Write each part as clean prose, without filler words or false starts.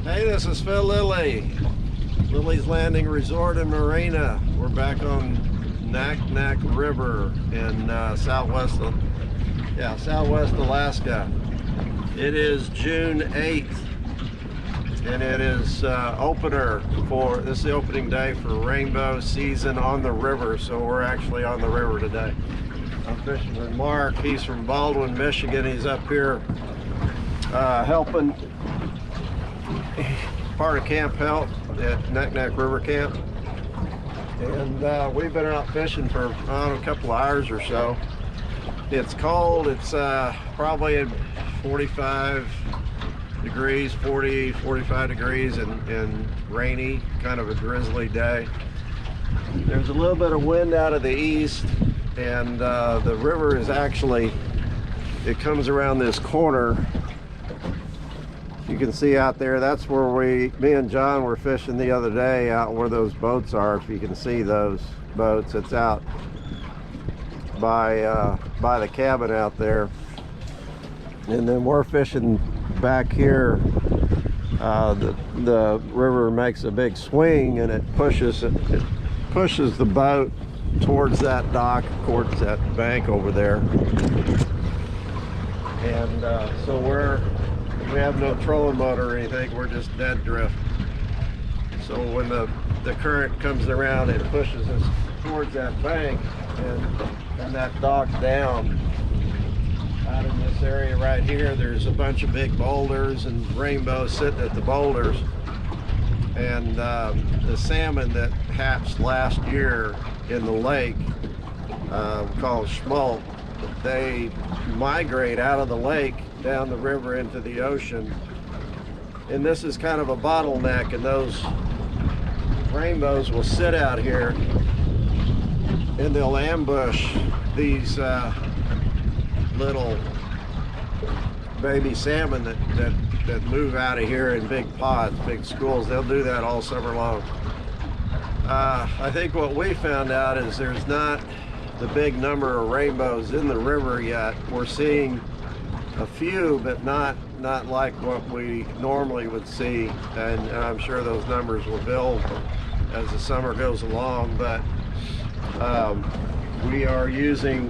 Hey, this is Phil Lilley, Lilley's Landing Resort and Marina. We're back on Naknek River in southwest Alaska. It is June 8th, and it is this is the opening day for rainbow season on the river. So we're actually on the river today. I'm fishing with Mark. He's from Baldwin, Michigan. He's up here helping. Part of camp help at Naknek River Camp, and we've been out fishing for a couple of hours or so. It's cold. It's probably 45 degrees, 45 degrees, and rainy, kind of a drizzly day. There's a little bit of wind out of the east, and the river is it comes around this corner. You can see out there, that's where me and John were fishing the other day, out where those boats are. If you can see those boats, it's out by the cabin out there. And then we're fishing back here. The river makes a big swing, and it pushes the boat towards that dock, towards that bank over there. And so we have no trolling motor or anything. We're just dead drift. So when the current comes around, it pushes us towards that bank, and that dock down. Out in this area right here, there's a bunch of big boulders and rainbows sitting at the boulders. And the salmon that hatched last year in the lake, called smolt, they migrate out of the lake down the river into the ocean, and this is kind of a bottleneck, and those rainbows will sit out here and they'll ambush these little baby salmon that move out of here in big pods, big schools. They'll do that all summer long. I think what we found out is there's not the big number of rainbows in the river yet. We're seeing a few, but not like what we normally would see, and I'm sure those numbers will build as the summer goes along. But we are using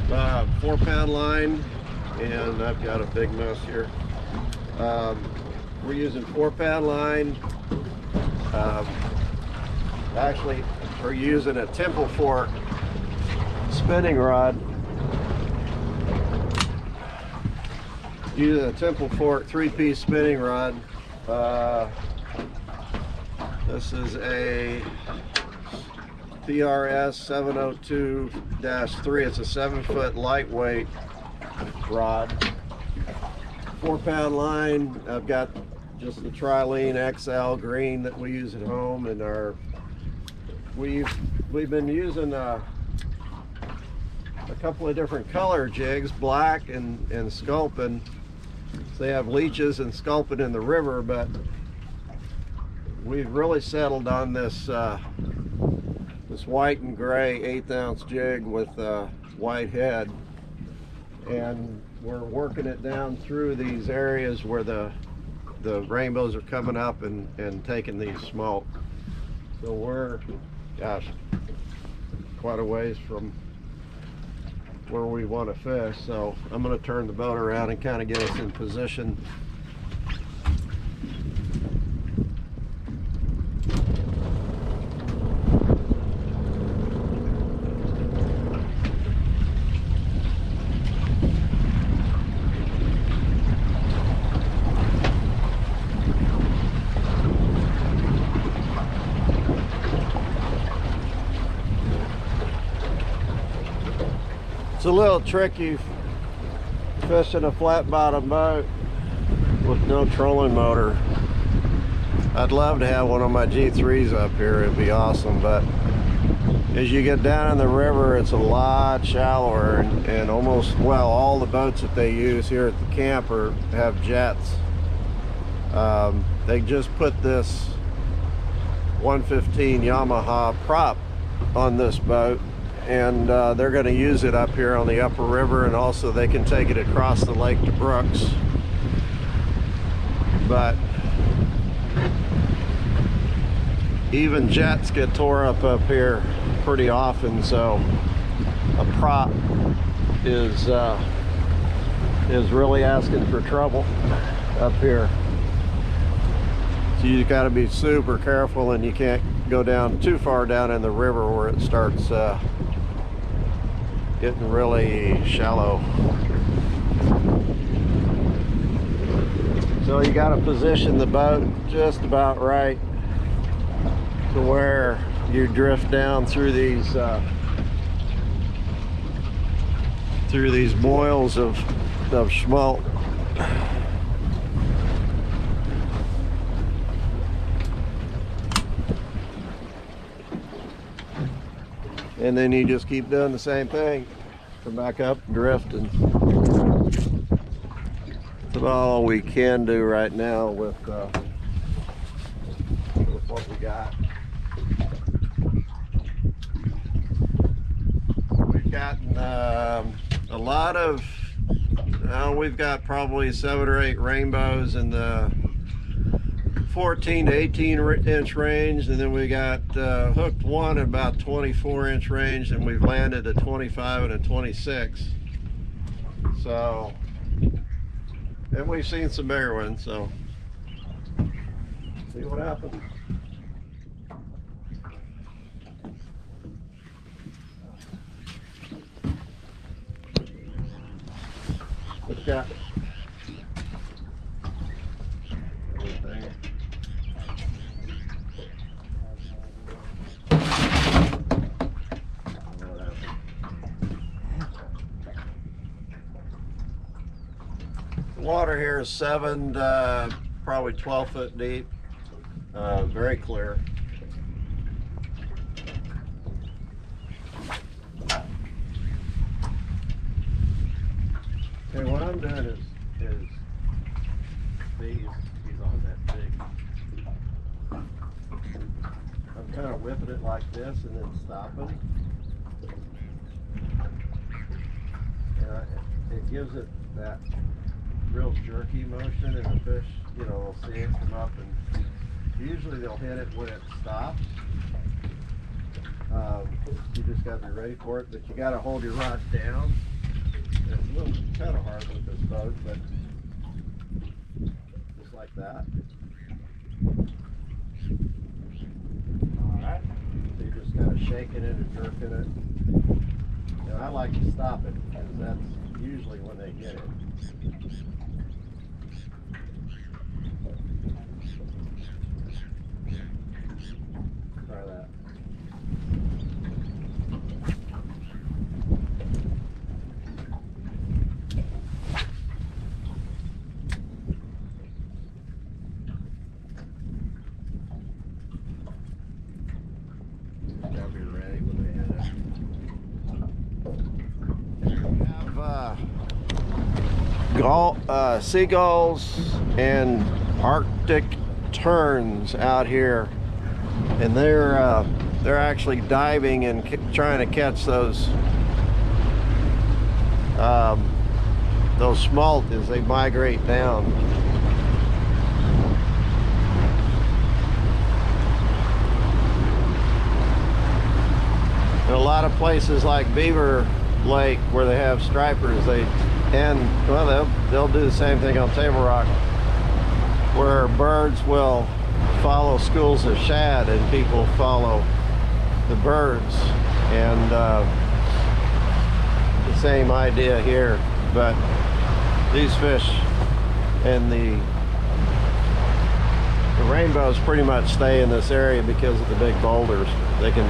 4-pound line, and I've got a big mess here. We're using 4-pound line. Actually, we're using a Temple Fork spinning rod. Using a Temple Fork 3-piece spinning rod. This is a PRS 702-3. It's a 7-foot lightweight rod. 4-pound line. I've got just the Trilene XL green that we use at home, and we've been using a couple of different color jigs, black and sculpin. So they have leeches and sculpin in the river, but we've really settled on this this white and gray 1/8 ounce jig with a white head, and we're working it down through these areas where the rainbows are coming up and taking these smolt. So we're, gosh, quite a ways from where we want to fish. So I'm going to turn the boat around and kind of get us in position. It's a little tricky fishing a flat bottom boat with no trolling motor. I'd love to have one of my G3s up here. It'd be awesome, but as you get down in the river, it's a lot shallower, and almost, well, all the boats that they use here at the camp have jets. They just put this 115 Yamaha prop on this boat, and they're going to use it up here on the upper river, and also they can take it across the lake to Brooks. but even jets get tore up here pretty often, so a prop is really asking for trouble up here. So you got to be super careful, and you can't go down too far down in the river where it starts getting really shallow. So you got to position the boat just about right to where you drift down through these boils of smolt. And then you just keep doing the same thing. Come back up, drift, and that's about all we can do right now with what we got. We've gotten a lot of, we've got probably 7 or 8 rainbows in the 14 to 18 inch range, and then we got hooked one at about 24 inch range, and we've landed a 25 and a 26. So, and we've seen some bigger ones, so see what happens. What's that? The water here is 7 to probably 12 foot deep, very clear. Okay, what I'm doing is he's on that big. I'm kind of whipping it like this and then stopping. It gives it that real jerky motion, and the fish, you know, will see it come up, and usually they'll hit it when it stops. You just got to be ready for it, but you got to hold your rod down. It's a little kind of hard with this boat, but just like that. All right. So you're just kind of shaking it and jerking it. And I like to stop it because that's usually when they get it. Try that. Gotta be ready when they hit it. We have seagulls and Arctic terns out here, and they're actually diving and trying to catch those smolt as they migrate down. In a lot of places like Beaver Lake where they have stripers, they'll do the same thing on Table Rock, where birds will follow schools of shad and people follow the birds, and the same idea here. But these fish and the rainbows pretty much stay in this area because of the big boulders. They can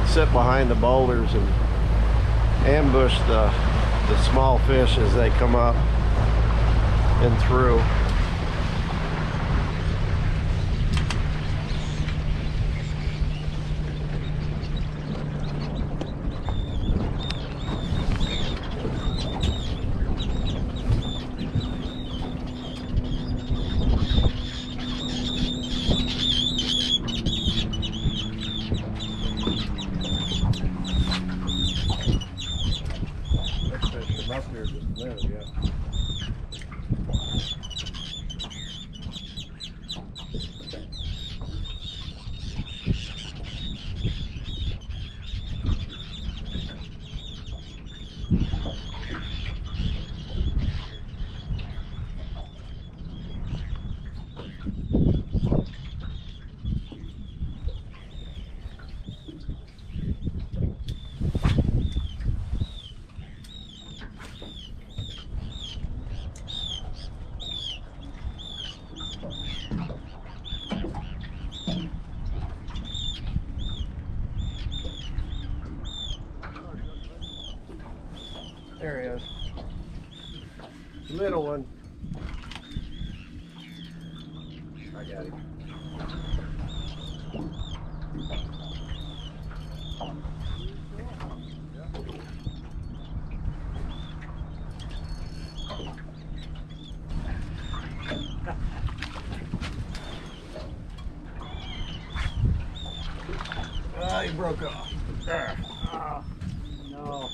sit behind the boulders and ambush the small fish as they come up and through. Little one. I got him. Oh, he broke off. There. Oh, no.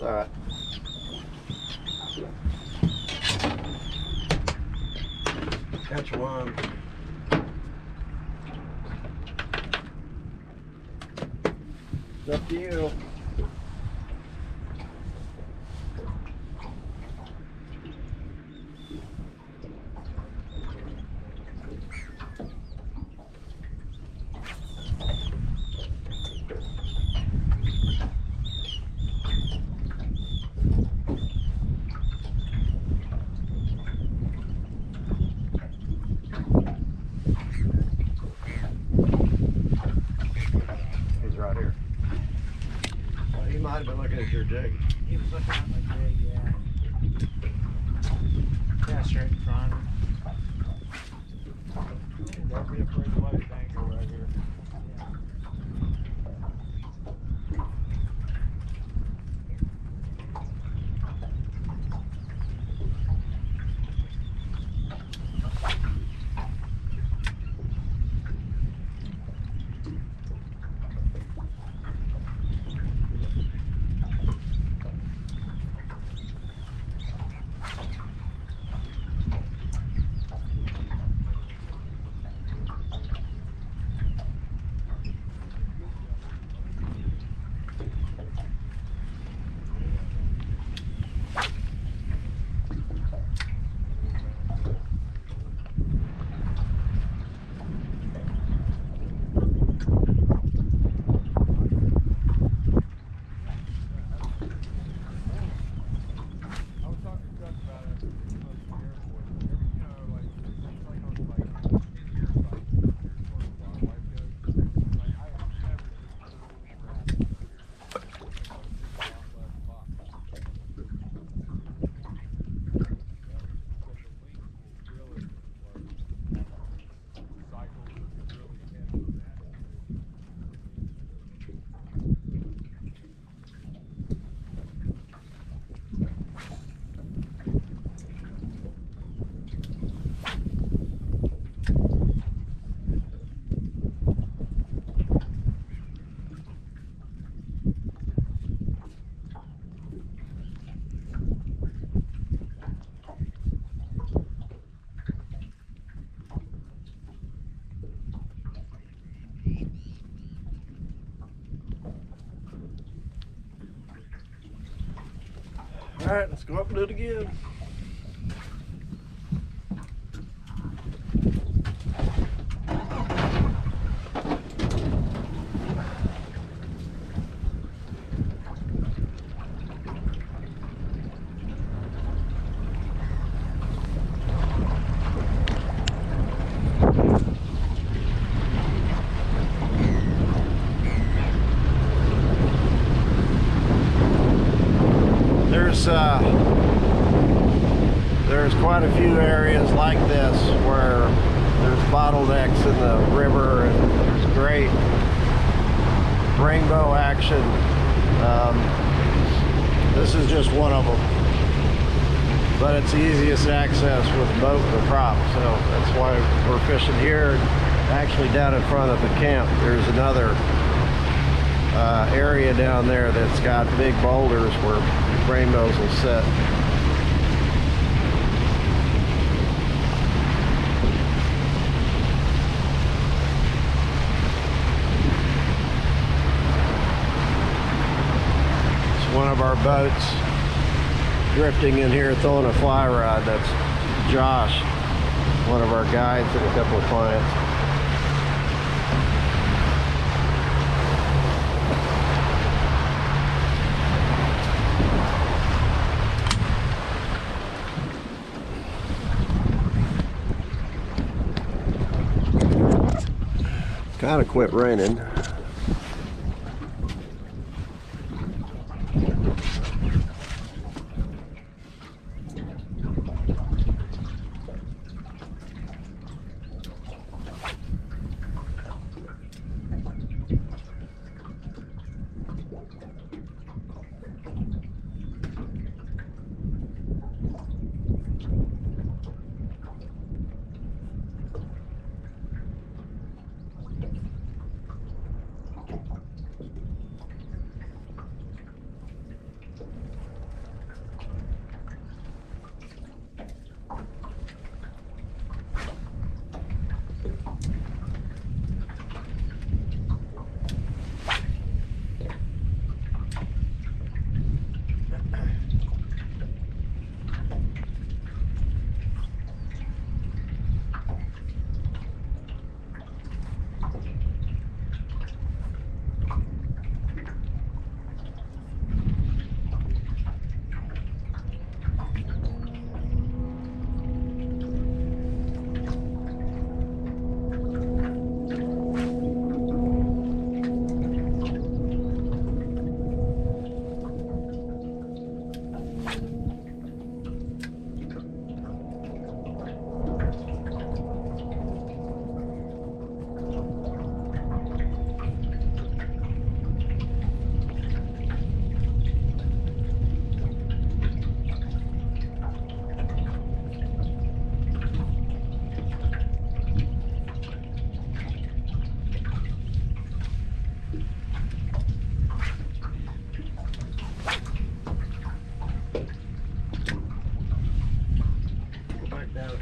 All right. Catch one. It's up to you. He's right here. He might have been looking at your jig. He was looking at my jig, yeah. Yeah, straight in front of him. Don't be afraid to let it dangle right here. All right, let's go up and do it again. There's quite a few areas like this where there's bottlenecks in the river and there's great rainbow action. This is just one of them, but it's the easiest access with a boat and a prop, so that's why we're fishing here. Actually down in front of the camp there's another area down there that's got big boulders where rainbows will set. It's one of our boats drifting in here throwing a fly rod. That's Josh, one of our guides and a couple of clients. Kind of quit raining.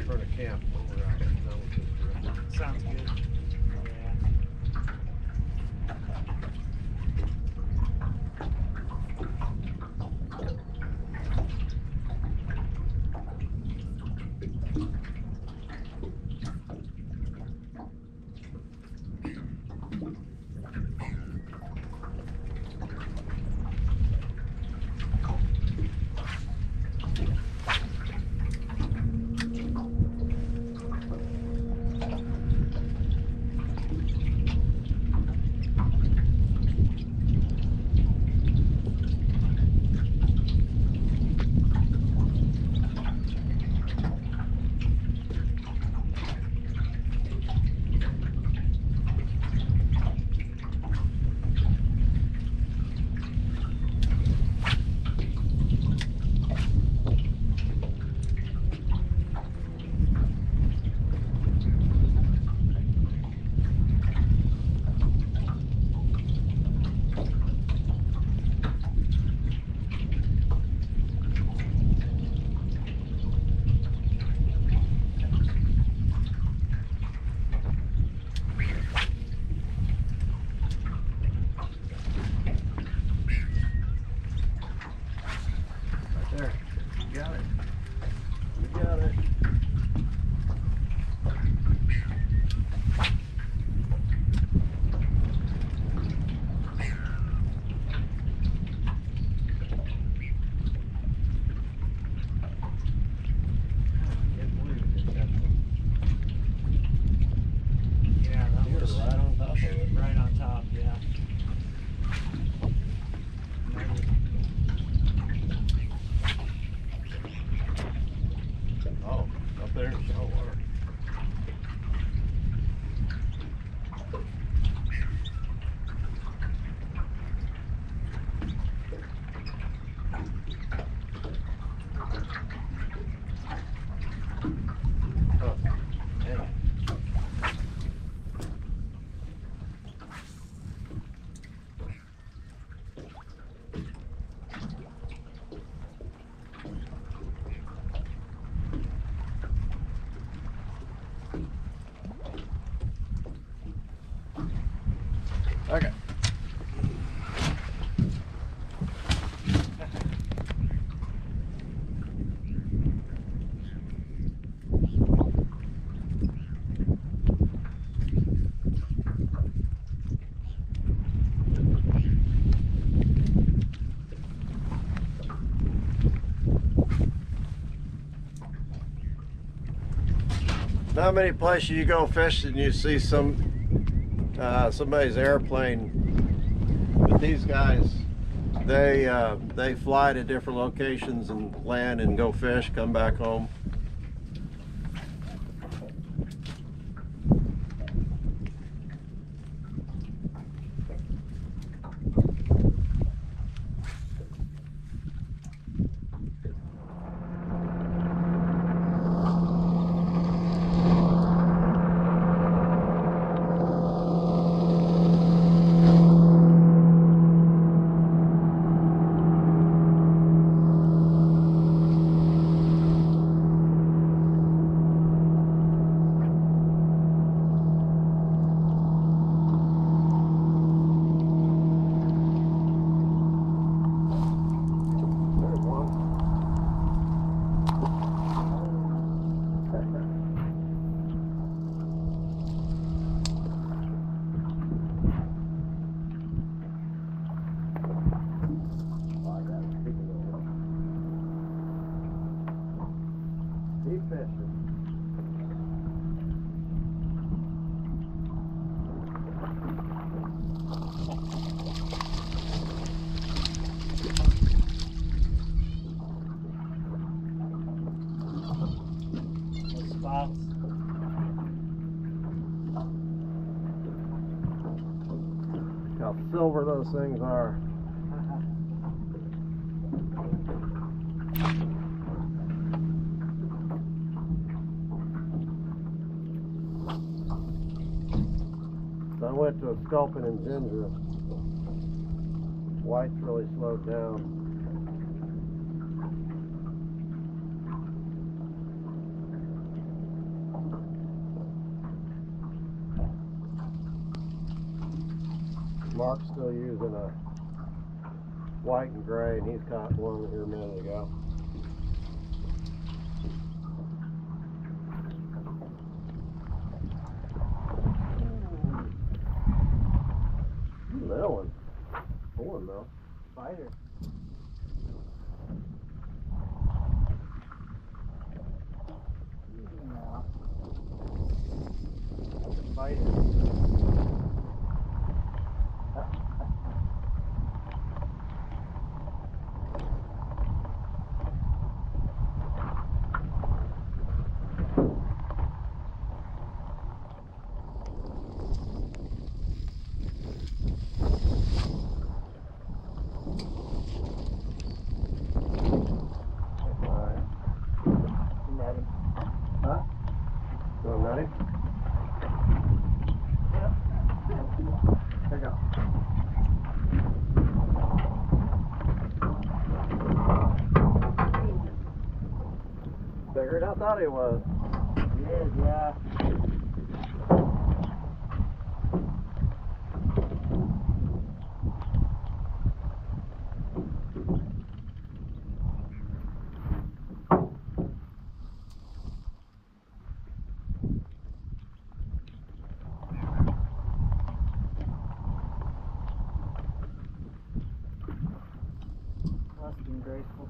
front of camp when we're out done with this drift. Sounds good. Yeah. There, you got it. You got it. Can't believe it did that one. Yeah, that You're was right on top of it. right on top, yeah. Oh, up there in shallow water. Oh, dang it. Okay. Not many places you go fishing you see somebody's airplane, but these guys they fly to different locations and land and go fish, come back home. Deep fishing. Those spots. How silver those things are. I went to a sculpin and ginger. White's really slowed down. Mark's still using a white and gray, and he's caught one here a minute ago. Little one. Pulling though. Spider. No. That's a spider. Net him. Huh? Go nutty? Yep. There you go. Bigger than I thought it was. He is, yeah. Must be graceful.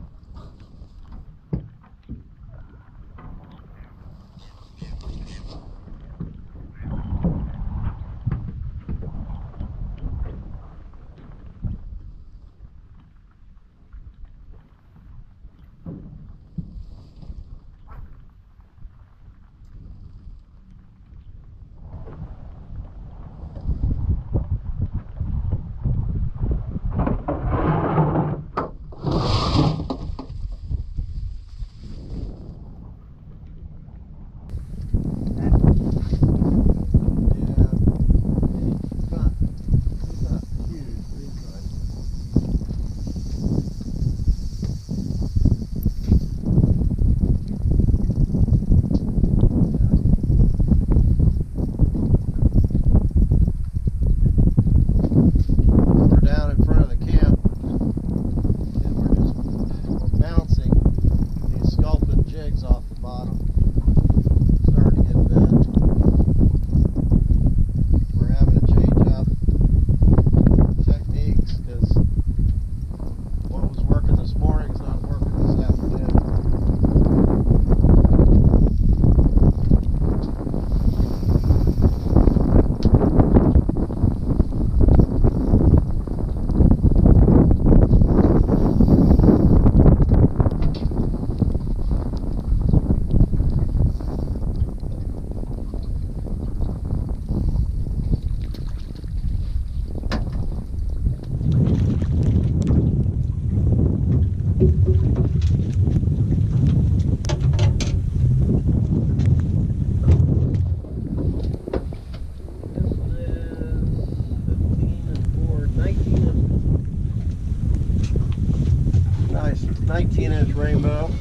Nice 19-inch rainbow.